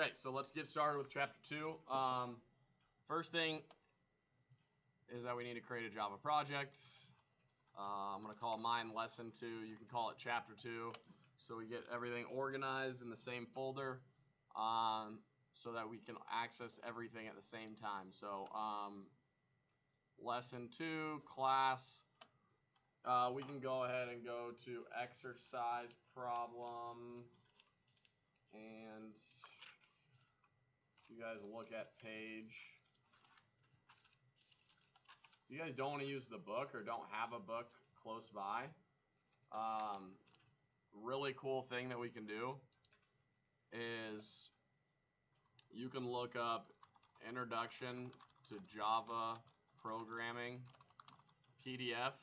Okay, so let's get started with chapter 2. First thing is that we need to create a Java project. I'm going to call mine lesson 2. You can call it chapter 2, so we get everything organized in the same folder, so that we can access everything at the same time. So lesson 2, class, we can go ahead and go to exercise problem, and you guys look at page. If you guys don't want to use the book or don't have a book close by, really cool thing that we can do is you can look up Introduction to Java Programming PDF,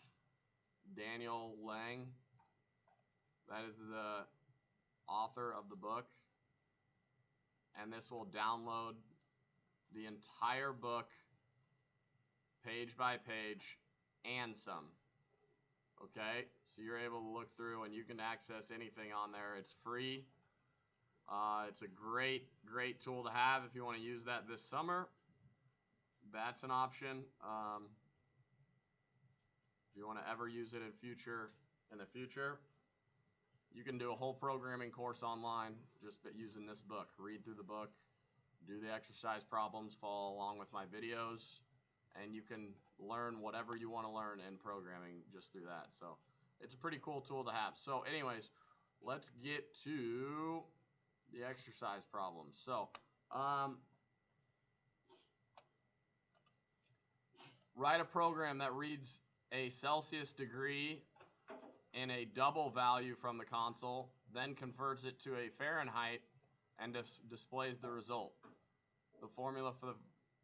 Daniel Lang. That is the author of the book, and this will download the entire book page by page and some. Okay, so you're able to look through and you can access anything on there. It's free. It's a great tool to have if you want to use that this summer. That's an option. If you want to ever use it in the future, you can do a whole programming course online just using this book. Read through the book, do the exercise problems, follow along with my videos, and you can learn whatever you want to learn in programming just through that. So it's a pretty cool tool to have. So anyways, let's get to the exercise problems. So write a program that reads a Celsius degree in a double value from the console, then converts it to a Fahrenheit and displays the result. The formula for the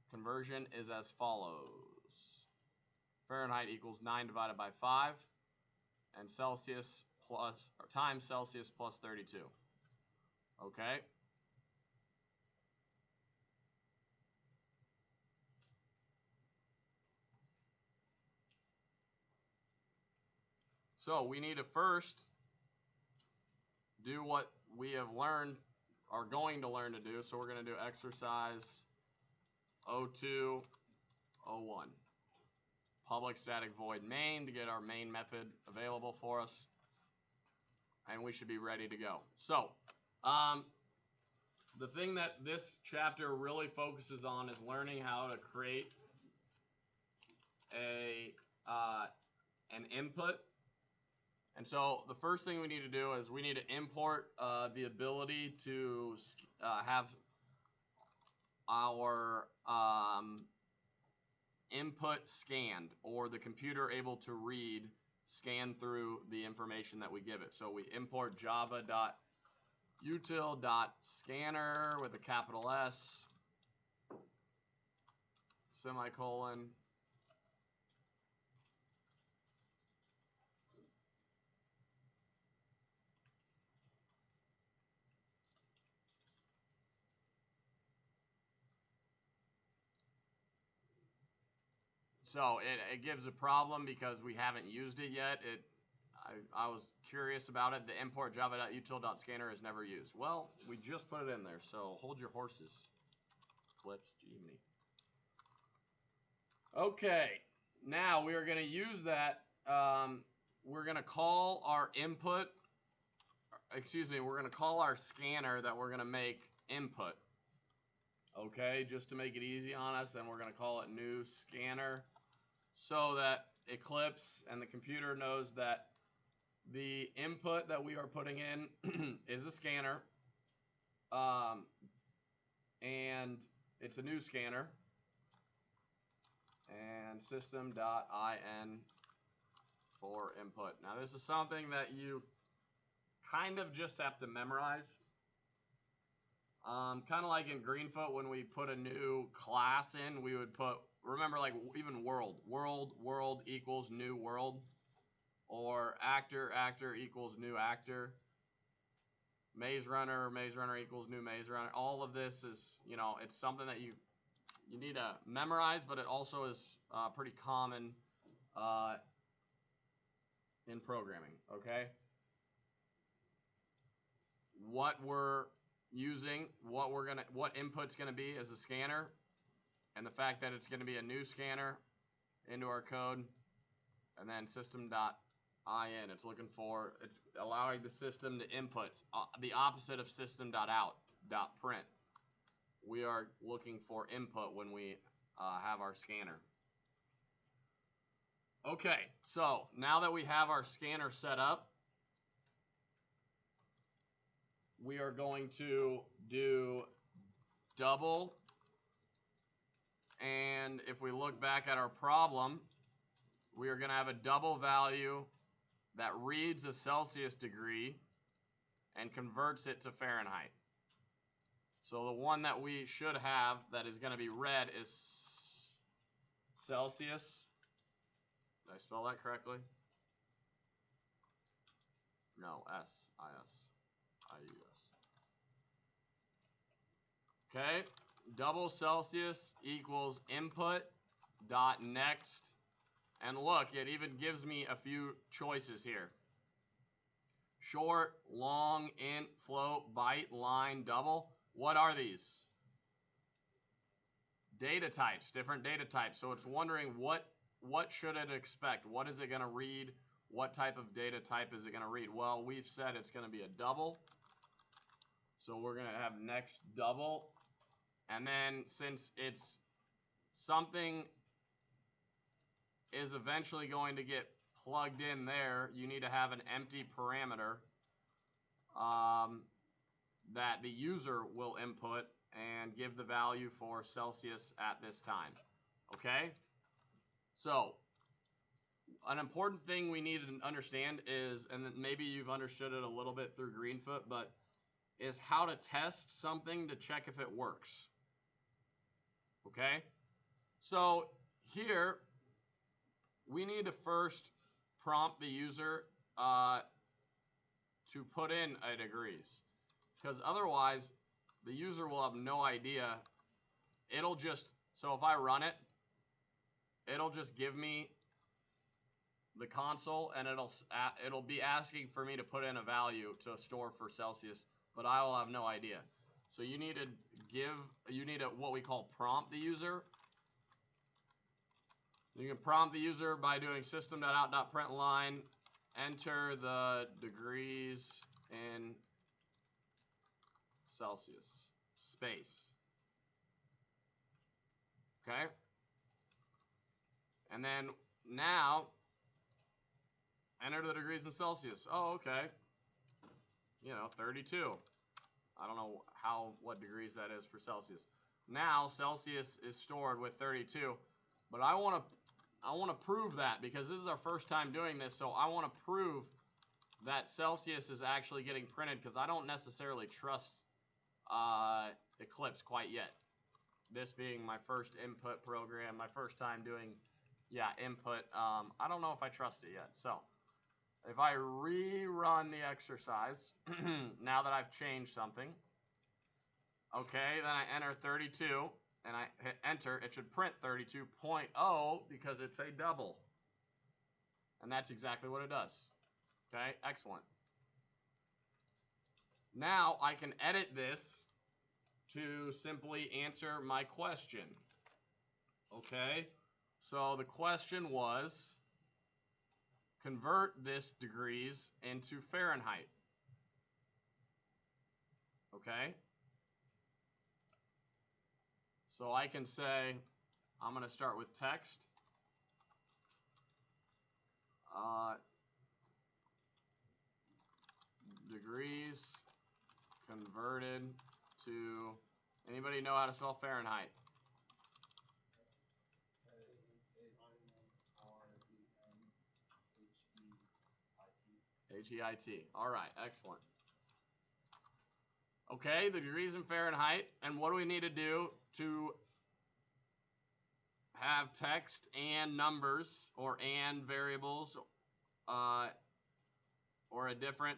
conversion is as follows. Fahrenheit equals 9 divided by 5, and Celsius times Celsius plus 32. Okay? So we need to first do what we have learned, are going to learn to do. So we're going to do exercise 02, 01. Public static void main to get our main method available for us. And we should be ready to go. So the thing that this chapter really focuses on is learning how to create an input. And so the first thing we need to do is we need to import the ability to have our input scanned, or the computer able to scan through the information that we give it. So we import java.util.scanner with a capital S, semicolon. So it gives a problem because we haven't used it yet. I was curious about it. The import java.util.scanner is never used. Well, we just put it in there, so hold your horses. Eclipse, Gemini. Okay, now we are going to use that. We're going to call our input, we're going to call our scanner that we're going to make input. Okay, just to make it easy on us, and we're going to call it new scanner, so that Eclipse and the computer knows that the input that we are putting in is a scanner, and it's a new scanner, and system.in for input. Now this is something that you kind of just have to memorize. Kind of like in Greenfoot, when we put a new class in, we would put, remember, like even world equals new world, or actor equals new actor, maze runner equals new maze runner. All of this is, it's something that you need to memorize, but it also is pretty common in programming. Okay, what we're using what input's gonna be as a scanner, and the fact that it's gonna be a new scanner into our code, and then system.in. It's allowing the system to input the opposite of system.out.print. We are looking for input when we have our scanner. Okay, so now that we have our scanner set up, we are going to do double, and if we look back at our problem, we are going to have a double value that reads a Celsius degree and converts it to Fahrenheit. So the one that we should have that is going to be read is Celsius. Did I spell that correctly? No, S-I-S-I-U-S. Okay, double Celsius equals input dot next. And look, it even gives me a few choices here. Short, long, int, float, byte, line, double. What are these? Data types, different data types. So it's wondering what should it expect? What is it going to read? What type of data type is it going to read? Well, we've said it's going to be a double. So we're going to have next double. And then since it's something is eventually going to get plugged in there, you need to have an empty parameter that the user will input and give the value for Celsius at this time. Okay? So, an important thing we need to understand is, and maybe you've understood it a little bit through Greenfoot, but is how to test something to check if it works. Okay? So, here, we need to first prompt the user to put in a degrees, because otherwise the user will have no idea. It'll just, so if I run it, it'll just give me the console, and it'll be asking for me to put in a value to store for Celsius, but I will have no idea. So you need to what we call prompt the user. You can prompt the user by doing system.out.println, enter the degrees in Celsius, space. Okay? And then now, enter the degrees in Celsius. Oh, okay. 32. I don't know what degrees that is for Celsius. Now, Celsius is stored with 32, but I want to prove that, because this is our first time doing this, so I want to prove that Celsius is actually getting printed, because I don't necessarily trust Eclipse quite yet. This being my first input program, my first time doing, input. I don't know if I trust it yet. So if I rerun the exercise, now that I've changed something, okay, then I enter 32, and I hit enter, it should print 32.0 because it's a double. And that's exactly what it does. Okay, excellent. Now I can edit this to simply answer my question. Okay, so the question was, convert this degrees into Fahrenheit. Okay, so I can say, I'm going to start with text. Degrees converted to, anybody know how to spell Fahrenheit? H-E-I-T. All right, excellent. Okay, the degrees in Fahrenheit, and what do we need to do to have text and numbers, or and variables, or a different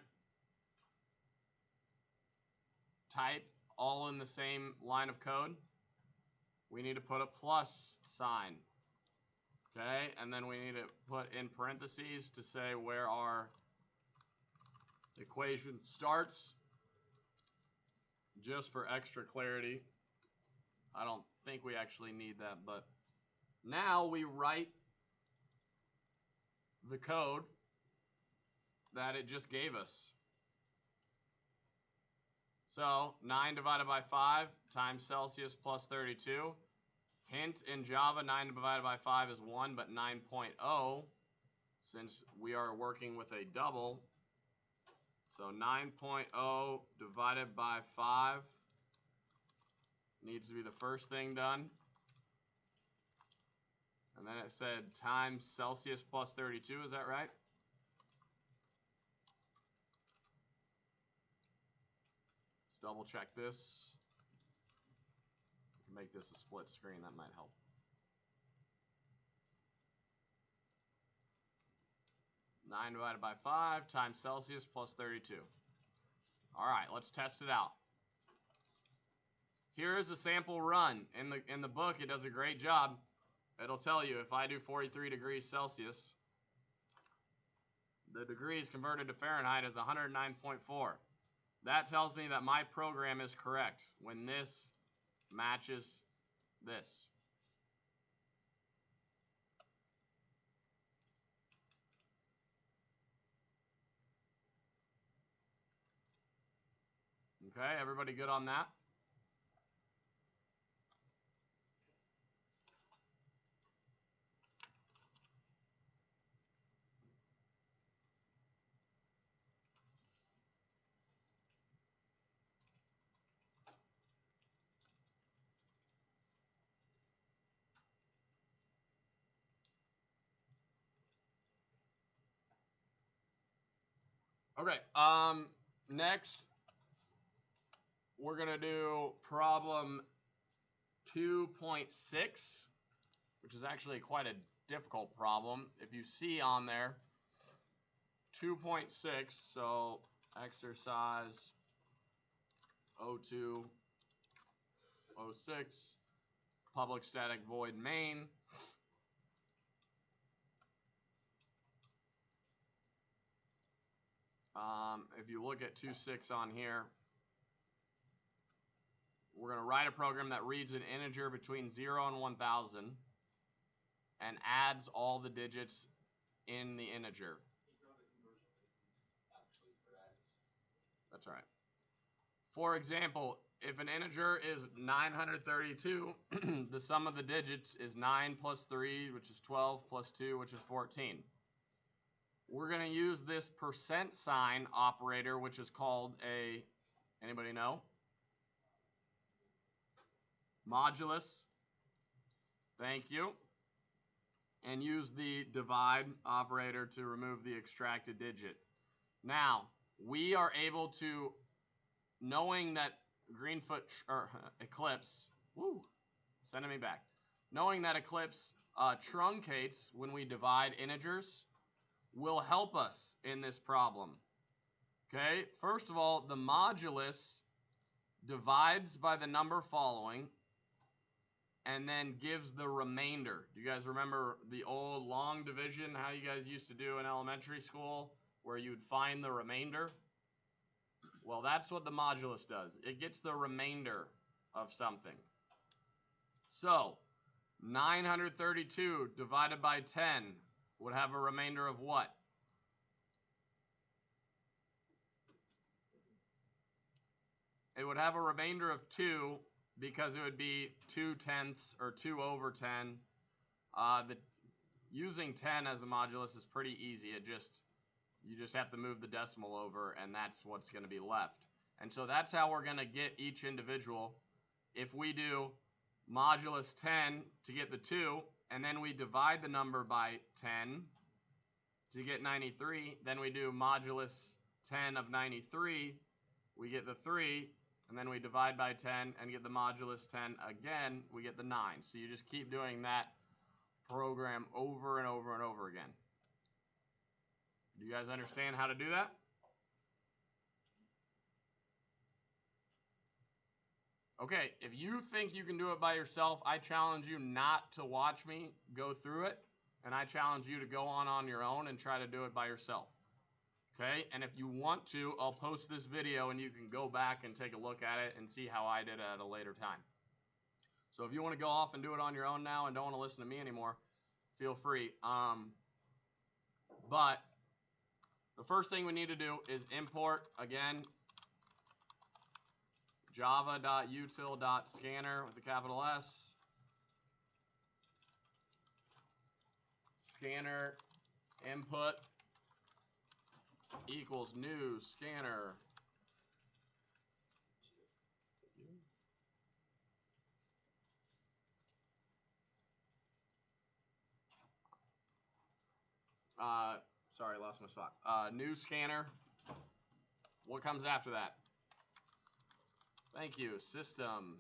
type, all in the same line of code? We need to put a plus sign. Okay, and then we need to put in parentheses to say where our equation starts. just for extra clarity, I don't think we actually need that, but now we write the code that it just gave us. So 9 divided by 5 times Celsius plus 32. Hint, in Java, 9 divided by 5 is 1, but 9.0, since we are working with a double, so 9.0 divided by 5 needs to be the first thing done. And then it said times Celsius plus 32, is that right? Let's double check this. We can make this a split screen, that might help. Nine divided by 5 times Celsius plus 32. All right, let's test it out. Here is a sample run. In the book, it does a great job. It'll tell you if I do 43 degrees Celsius, the degrees converted to Fahrenheit is 109.4. That tells me that my program is correct when this matches this. Okay, everybody good on that? Okay, next we're going to do problem 2.6, which is actually quite a difficult problem. If you see on there 2.6, so exercise 0206, public static void main. If you look at 2.6 on here, we're going to write a program that reads an integer between 0 and 1,000 and adds all the digits in the integer. That's right. For example, if an integer is 932, the sum of the digits is 9 plus 3, which is 12, plus 2, which is 14. We're going to use this percent sign operator, which is called a, anybody know? Modulus. Thank you. And use the divide operator to remove the extracted digit. Now, we are able to, knowing that Eclipse, sending me back. Knowing that Eclipse truncates when we divide integers will help us in this problem. Okay, first of all, the modulus divides by the number following and then gives the remainder. Do you guys remember the old long division, how you guys used to do in elementary school, where you'd find the remainder? Well, that's what the modulus does. It gets the remainder of something. So, 932 divided by 10 would have a remainder of what? It would have a remainder of 2 because it would be 2/10 or 2 over 10. Using 10 as a modulus is pretty easy. You just have to move the decimal over, and that's what's going to be left. And so that's how we're going to get each individual. If we do modulus 10 to get the 2, and then we divide the number by 10 to get 93, then we do modulus 10 of 93, we get the 3, and then we divide by 10 and get the modulus 10 again, we get the 9. So you just keep doing that program over and over and over again. Do you guys understand how to do that? Okay, if you think you can do it by yourself, I challenge you not to watch me go through it, and I challenge you to go on your own and try to do it by yourself. Okay, and if you want to, I'll post this video and you can go back and take a look at it and see how I did it at a later time. So if you want to go off and do it on your own now and don't want to listen to me anymore, feel free. But the first thing we need to do is import, again, java.util.scanner with a capital S. Scanner input equals new scanner. Sorry, lost my spot. New scanner. What comes after that? Thank you. System.in.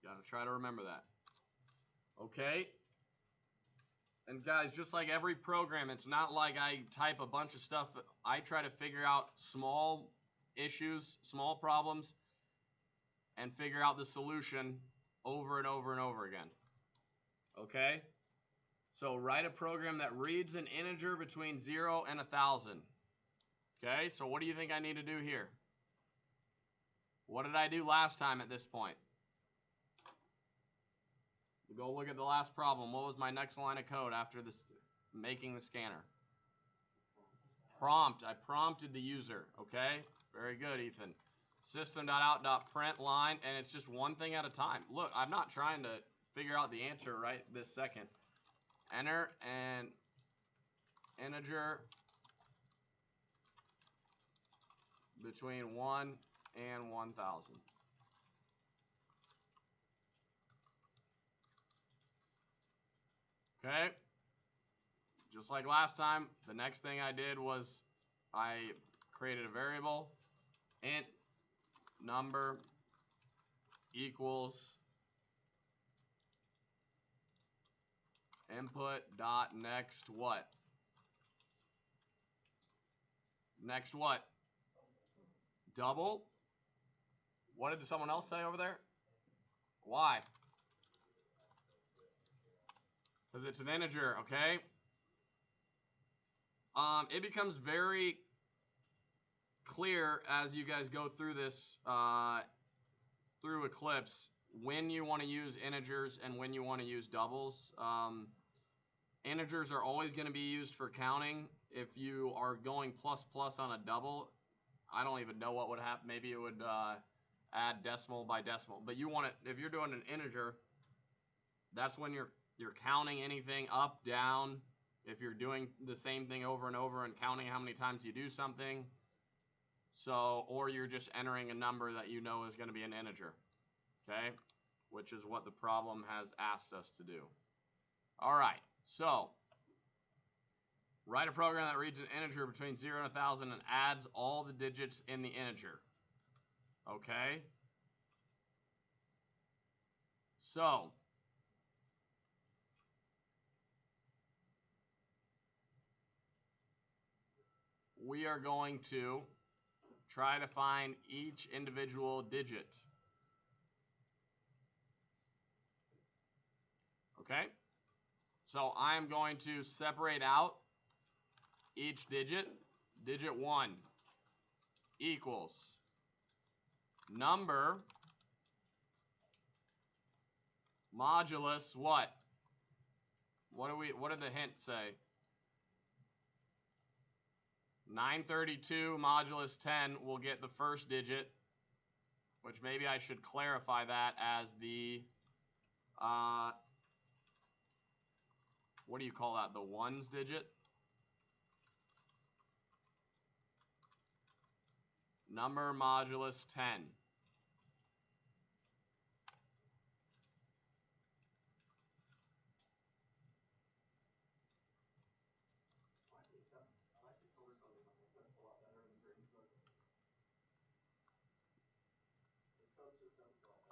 Gotta try to remember that. Okay. And guys, just like every program, it's not like I type a bunch of stuff. I try to figure out small issues, small problems, and figure out the solution over and over and over again. Okay? So write a program that reads an integer between 0 and 1,000. Okay, so what do you think I need to do here? What did I do last time at this point? Go look at the last problem. What was my next line of code after this, making the scanner? Prompt. I prompted the user. Okay, very good, Ethan. System.out.print line, and it's just one thing at a time. Look, I'm not trying to figure out the answer right this second. Enter an integer between 1 and 1,000. Okay, just like last time, the next thing I did was I created a variable, int number equals input dot next what? Next what? Double? What did someone else say over there? Why? Because it's an integer, okay? It becomes very clear as you guys go through this, through Eclipse, when you want to use integers and when you want to use doubles. Integers are always going to be used for counting. If you are going plus plus on a double, I don't even know what would happen. Maybe it would add decimal by decimal. But you want it, if you're doing an integer, that's when you're counting anything up, down. If you're doing the same thing over and over and counting how many times you do something. So, or you're just entering a number that you know is going to be an integer. Okay? Which is what the problem has asked us to do. All right. So, write a program that reads an integer between 0 and 1,000 and adds all the digits in the integer. Okay? So, we are going to try to find each individual digit. Okay? So I'm going to separate out each digit. Digit 1 equals number modulus what? What did the hint say? 932 modulus 10 will get the first digit, which maybe I should clarify that as the, what do you call that? The ones digit? Number modulus 10.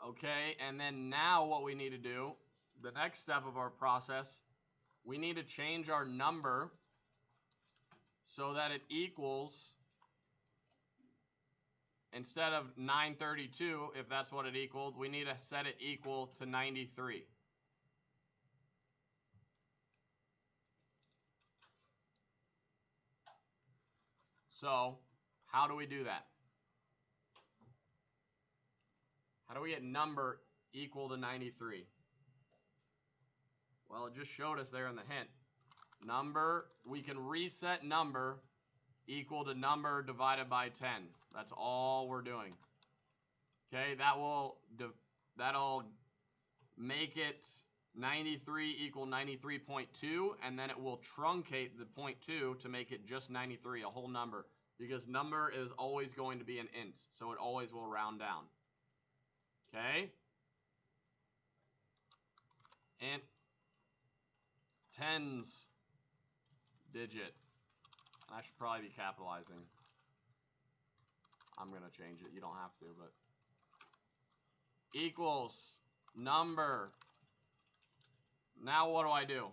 Okay, and then now what we need to do, the next step of our process, we need to change our number so that it equals, instead of 932, if that's what it equaled, we need to set it equal to 93. So how do we do that? How do we get number equal to 93? Well, it just showed us there in the hint. Number, we can reset number equal to number divided by 10. That's all we're doing. Okay, that'll make it 93 equal 93.2, and then it will truncate the 0.2 to make it just 93, a whole number, because number is always going to be an int, so it always will round down. Okay? Int tens digit. And I should probably be capitalizing. I'm going to change it. You don't have to, but. Equals number. Now what do I do?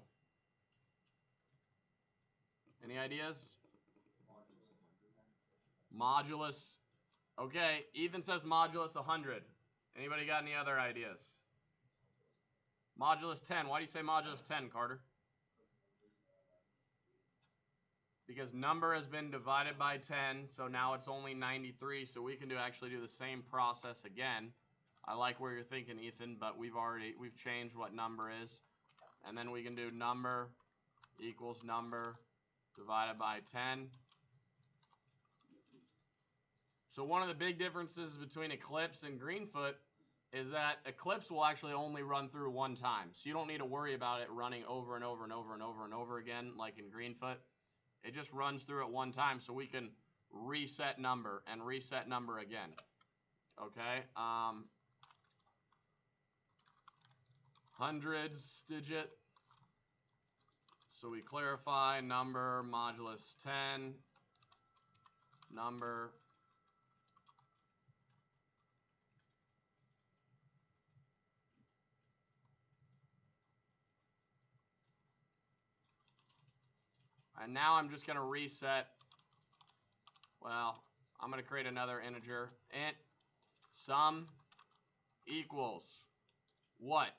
Any ideas? Modulus. Okay, Ethan says modulus 100. Anybody got any other ideas? Modulus 10. Why do you say modulus 10, Carter? Because number has been divided by 10, so now it's only 93, so we can actually do the same process again. I like where you're thinking, Ethan, but we've changed what number is. And then we can do number equals number divided by 10. So one of the big differences between Eclipse and Greenfoot is that Eclipse will actually only run through one time. So you don't need to worry about it running over and over and over and over and over again like in Greenfoot. It just runs through it one time, so we can reset number and reset number again. Okay? Hundreds digit. So we clarify number modulus 10, number and now I'm just going to reset. Well, I'm going to create another integer. Int sum equals what?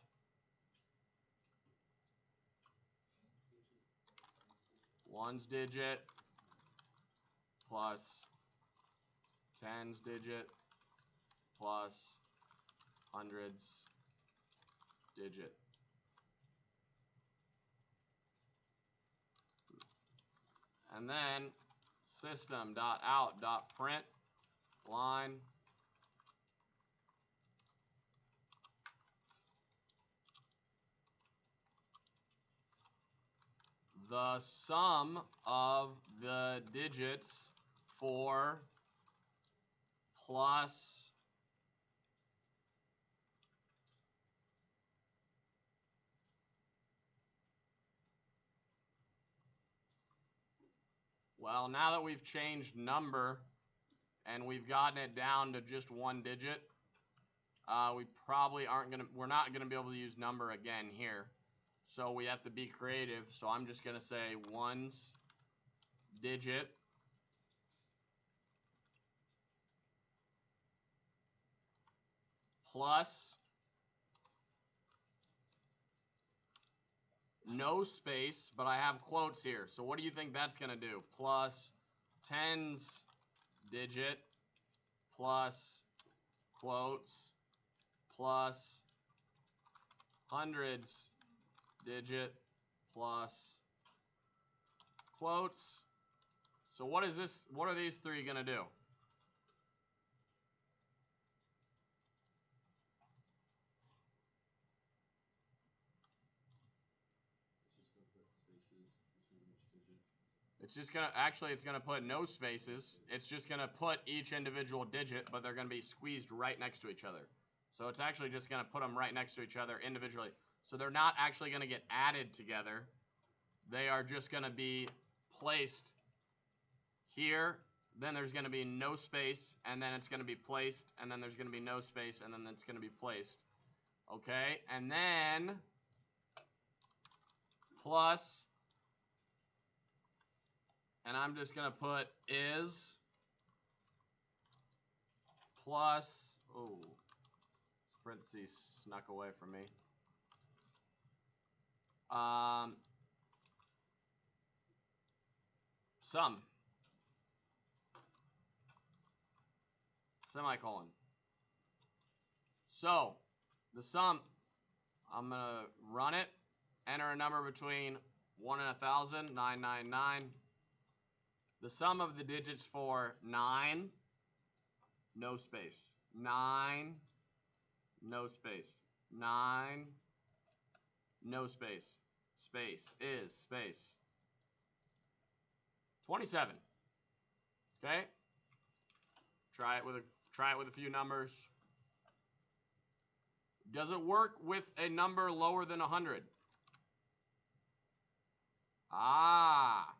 Ones digit plus tens digit plus hundreds digit. And then system.out.print line the sum of the digits for plus well, now that we've changed number and we've gotten it down to just one digit, we're not gonna be able to use number again here. So we have to be creative. So I'm just gonna say ones digit plus no space, but I have quotes here. So what do you think that's gonna do? Plus tens digit plus quotes plus hundreds digit plus quotes. So what is this? What are these three going to do? It's just going to, actually it's going to put no spaces. It's just going to put each individual digit, but they're going to be squeezed right next to each other. So it's actually just going to put them right next to each other individually. So they're not actually going to get added together. They are just going to be placed here. Then there's going to be no space, and then it's going to be placed, and then there's going to be no space, and then it's going to be placed. Okay, and then plus, and I'm just going to put is plus, oh, this parentheses snuck away from me. Sum. semicolon. So, the sum, I'm going to run it, enter a number between 1 and 1,000, 999. The sum of the digits for 9, no space. 9, no space. 9, no space. Space is space. 27. Okay? Try it with a few numbers. Does it work with a number lower than 100? Ah.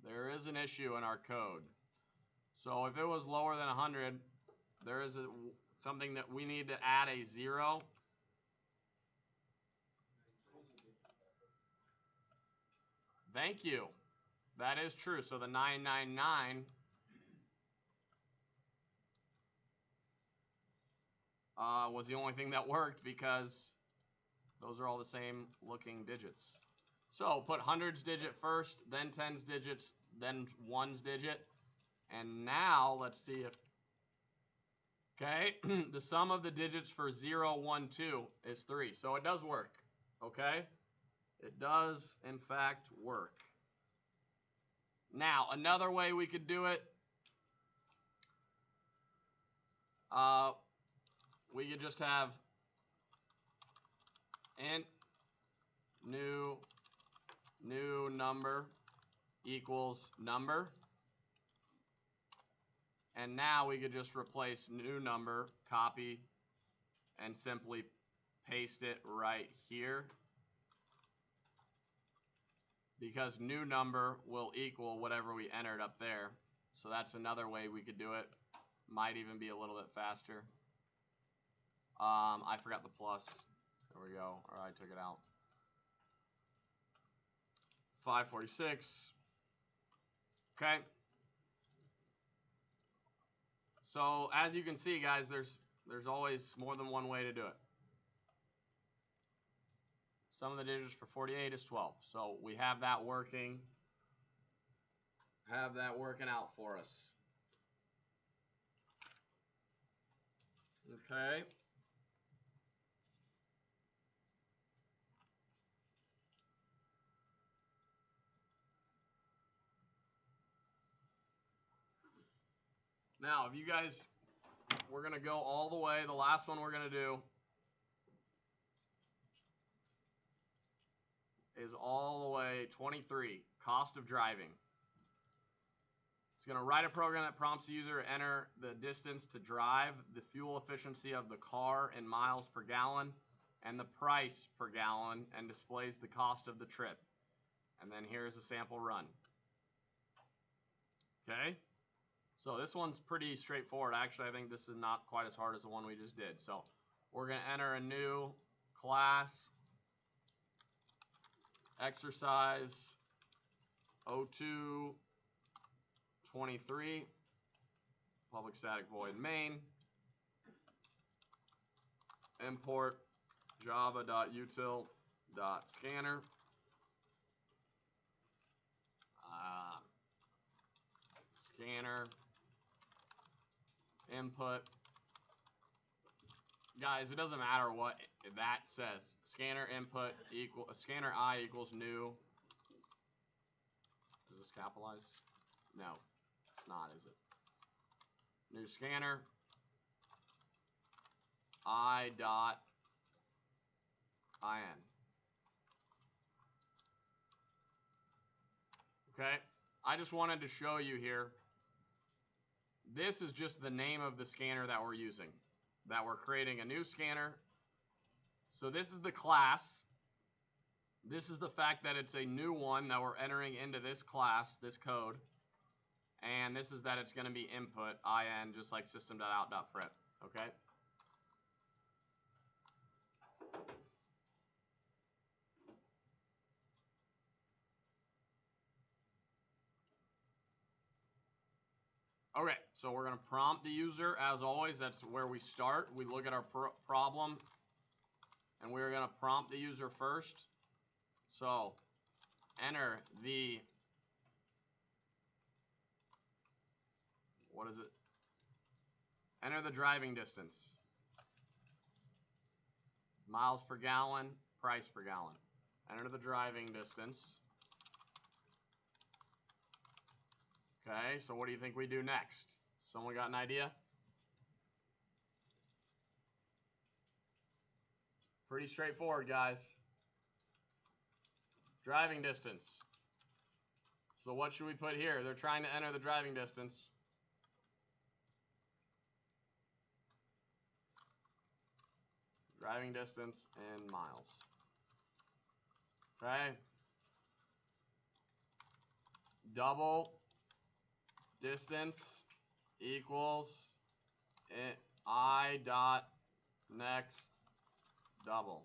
There is an issue in our code. So if it was lower than 100, there is something that we need to add a 0. Thank you. That is true. So the 999 was the only thing that worked because those are all the same looking digits. So put hundreds digit first, then tens digits, then ones digit. And now let's see if, okay, the sum of the digits for 0, 1, 2 is 3. So it does work, okay? It does, in fact, work. Now, another way we could do it, we could just have int new number equals number. And now we could just replace new number, copy, and simply paste it right here. Because new number will equal whatever we entered up there. So that's another way we could do it. Might even be a little bit faster. I forgot the plus. There we go. Or I took it out. 546. Okay. So as you can see, guys, there's always more than one way to do it. Sum of the digits for 48 is 12. So we have that working. Have that working out for us. Okay. Now, if you guys, we're going to go all the way. The last one we're going to do is all the way 23, cost of driving. It's going to write a program that prompts the user to enter the distance to drive, the fuel efficiency of the car in miles per gallon, and the price per gallon, and displays the cost of the trip. And then here's a sample run. Okay? So this one's pretty straightforward. Actually, I think this is not quite as hard as the one we just did. So we're going to enter a new class, exercise 0223, public static void main, import java.util.scanner, scanner input. Guys, it doesn't matter what that says. Scanner input equal scanner I equals new. Is this capitalized? No, it's not, is it? New scanner I dot IN. Okay, I just wanted to show you here. This is just the name of the scanner that we're using. That we're creating a new scanner. So this is the class. This is the fact that it's a new one that we're entering into this class, this code. And this is that it's going to be input, IN, just like system.out.print. Okay? Okay, so we're going to prompt the user. As always, that's where we start. We look at our problem, and we're going to prompt the user first. So enter the what is it? Enter the driving distance. Miles per gallon, price per gallon. Enter the driving distance. Okay, so what do you think we do next? Someone got an idea? Pretty straightforward, guys. Driving distance. So what should we put here? They're trying to enter the driving distance. Driving distance in miles. Okay. Double distance equals I dot next double.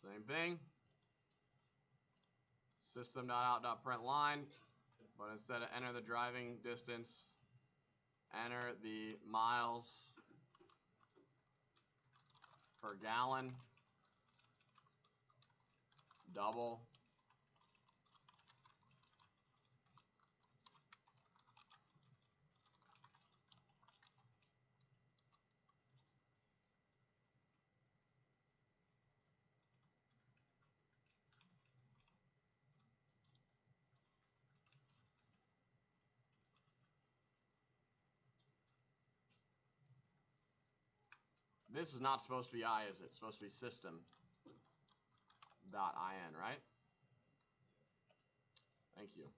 Same thing. System.out.println, but instead of enter the driving distance, enter the miles per gallon, double. This is not supposed to be I, is it? It's supposed to be system.in, right? Thank you.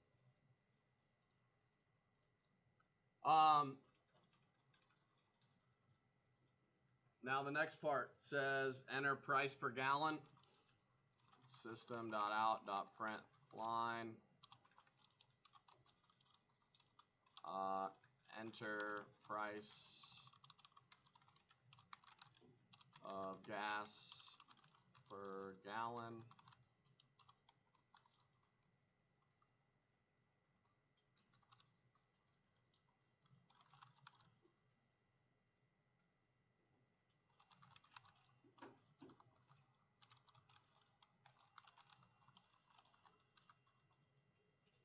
Now the next part says enter price per gallon. System.out.println. Enter price of gas per gallon.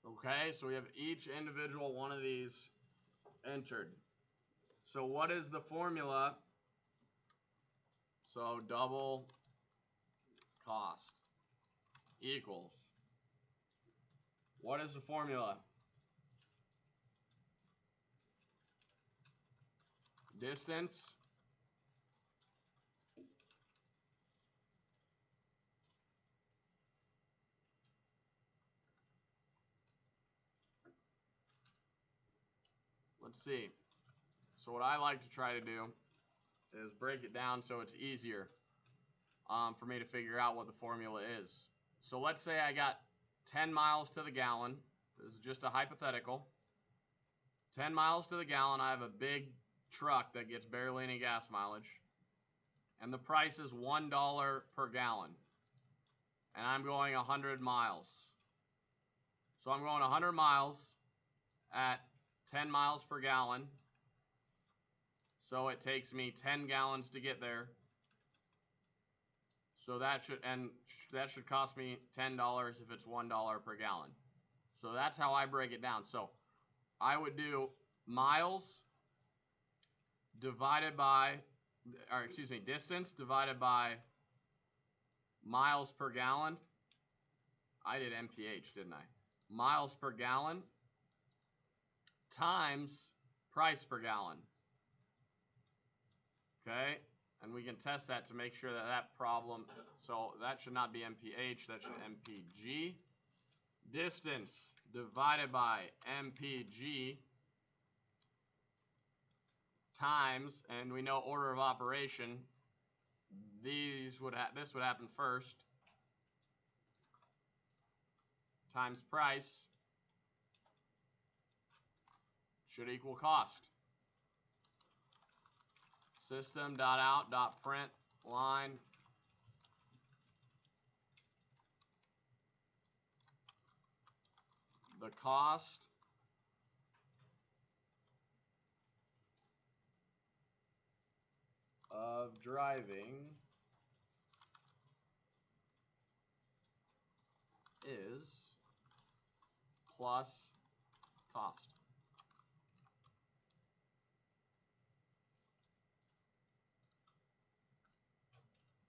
Okay, so we have each individual one of these entered. So what is the formula? So double cost equals. What is the formula? Distance let's see. So what I like to try to do is break it down so it's easier for me to figure out what the formula is. So let's say I got 10 miles to the gallon. This is just a hypothetical. 10 miles to the gallon. I have a big truck that gets barely any gas mileage. And the price is $1 per gallon. And I'm going 100 miles. So I'm going 100 miles at 10 miles per gallon. So it takes me 10 gallons to get there. So that should cost me $10 if it's $1 per gallon. So that's how I break it down. So I would do miles divided by, distance divided by miles per gallon. I did MPH, didn't I? Miles per gallon times price per gallon. Okay, and we can test that to make sure that that problem, so that should not be MPH, that should MPG. Distance divided by MPG times, and we know order of operation, this would happen first, times price should equal cost. System.out.println the cost of driving is plus cost.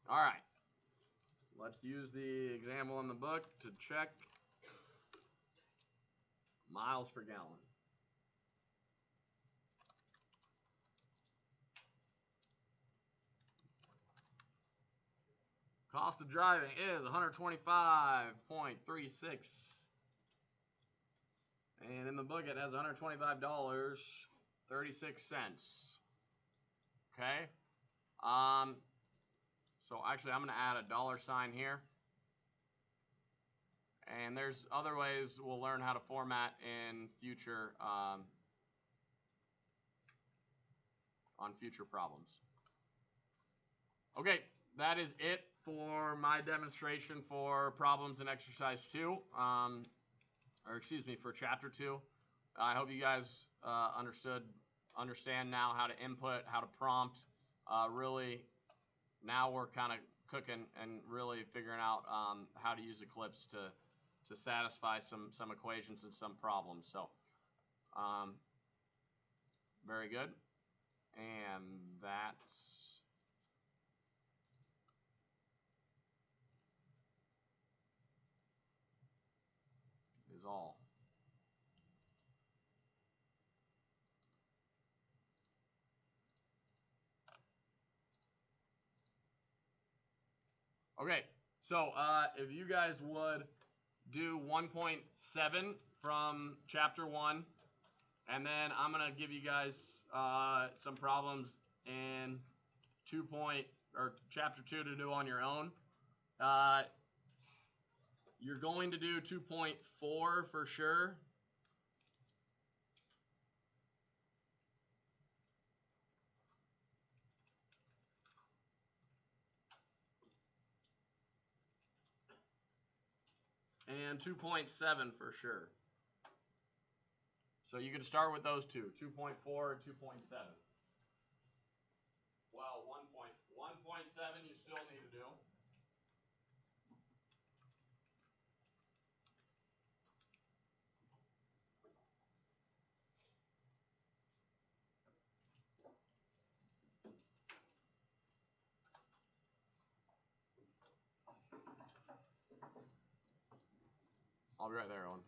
All right. Let's use the example in the book to check miles per gallon. Cost of driving is $125.36. And in the book it has $125.36. Okay? So actually I'm going to add a $sign here. And there's other ways we'll learn how to format in future on future problems. Okay, that is it for my demonstration for problems in exercise 2, for chapter 2. I hope you guys understand now how to input, how to prompt. Really, now we're kind of cooking and really figuring out how to use Eclipse to satisfy some equations and some problems. So, very good. And that is all. Okay, so if you guys would do 1.7 from chapter 1, and then I'm going to give you guys some problems in chapter 2 to do on your own. You're going to do 2.4 for sure. And 2.7 for sure. So you can start with those two, 2.4 and 2.7. Well, 1.7 you still need to do. I'll be right there, Owen.